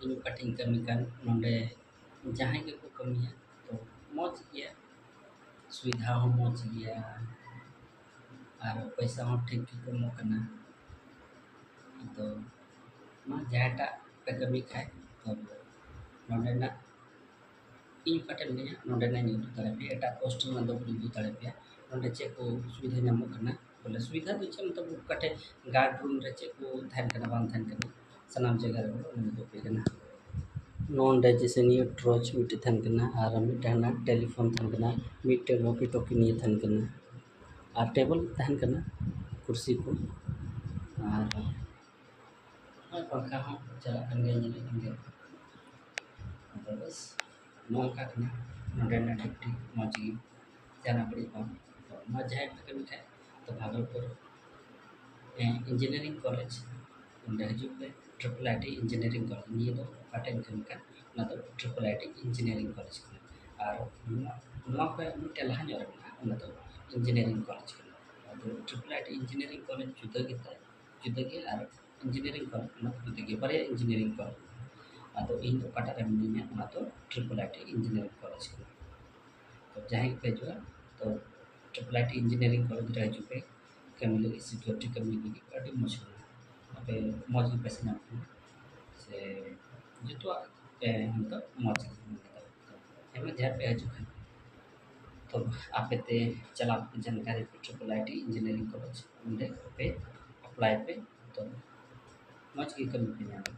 in cutting कमी कान नोंडे जहाँ के को कमिया तो मौज गया सुविधा हो मौज गया और पैसा हो ठीक ठीक को मोकना तो मा जहाँटा पे कमी खाए तो नोंडे ना इन कटे में नोंडे ना न्यू तले पे एटा पोस्ट में दो न्यू तले पे नोंडे चेक को सुविधा न्यामो करना बोले सुविधा तो चम तो कटे गार्ड रूम रे चेक को थान करना बांध थान करना सनाम जगह रे बोलो उन्हें को पे करना नोंडे जैसे नियो ट्रॉच मिट्टी थान करना और मिट्टी ना टेलीफोन थान करना मिट्टी वॉकी टॉकी नियो थान करना और टेबल थान करना कुर्सी को और पंखा हो चला अंगे नहीं अंगे तो बस नौका करना नोंडे ना ठीक ठीक मौजी जाना पड़ी पाम तो मजा है पे कमी खाए तो भागलपुर इंजीनियरिंग कॉलेज ᱚᱸᱰᱮ ᱦᱤᱡᱩᱜ ᱯᱮ ᱴᱨᱤᱯᱚᱞ ᱟᱭᱴᱤ ᱤᱧᱡᱤᱱᱤᱭᱟরিᱝ ᱠᱚᱞᱮᱡᱽ ᱱᱤᱭᱟᱹ ᱫᱚ ᱚᱠᱟᱴᱷᱮᱱ ᱠᱟᱹᱢᱤ ᱠᱟᱱ ᱚᱱᱟ ᱫᱚ ᱴᱨᱤᱯᱚᱞ ᱟᱭᱴᱤ ᱤᱧᱡᱤᱱᱤᱭᱟরিᱝ ᱠᱚᱞᱮᱡᱽ ᱠᱟᱱᱟ ᱟᱨ ᱱᱚᱣᱟ ᱠᱷᱚᱱ ᱢᱤᱫᱴᱮᱱ ᱞᱟᱦᱟ ᱧᱚᱜ ᱨᱮ ᱢᱮᱱᱟᱜᱼᱟ ᱚᱱᱟ ᱫᱚ ᱤᱧᱡᱤᱱᱤᱭᱟরিᱝ ᱠᱚᱞᱮᱡᱽ ᱠᱟᱱᱟ ᱟᱫᱚ ᱴᱨᱤᱯᱚᱞ ᱟᱭᱴᱤ ᱤᱧᱡᱤᱱᱤᱭᱟরিᱝ ᱠᱚᱞᱮᱡᱽ ᱡᱩᱫᱟᱹ ᱜᱮ ᱟᱨ ᱤᱧᱡᱤᱱᱤᱭᱟরিᱝ ᱠᱚᱞᱮᱡᱽ ᱚᱱᱟ ᱫᱚ ᱡᱩᱫᱟᱹ ᱜᱮ ᱵᱟᱨᱭᱟ ᱤᱧᱡᱤᱱᱤᱭᱟরিᱝ ᱠᱚᱞᱮᱡᱽ ᱟᱫᱚ ᱤᱧ ᱚᱠᱟᱴᱟᱜ ᱨᱮ ᱢᱤᱱᱟᱹᱧᱟ ᱚᱱᱟ ᱫᱚ ᱴᱨᱤᱯᱚᱞ ᱟᱭᱴᱤ ᱤᱧᱡᱤᱱᱤᱭᱟরিᱝ ᱠᱚᱞᱮᱡᱽ ᱠᱟᱱᱟ तो जहाँ पे जो है तो triple I T engineering college रह चुके कमी लगी सिक्योरिटी कमी लगी अभी मुश्किल पे मौज की पैसे ना से जो मतलब मौज हमें ध्यान पे चुका तो आप ते चला जानकारी पे triple I T engineering college उनके पे अप्लाई पे तो मौज की कमी पे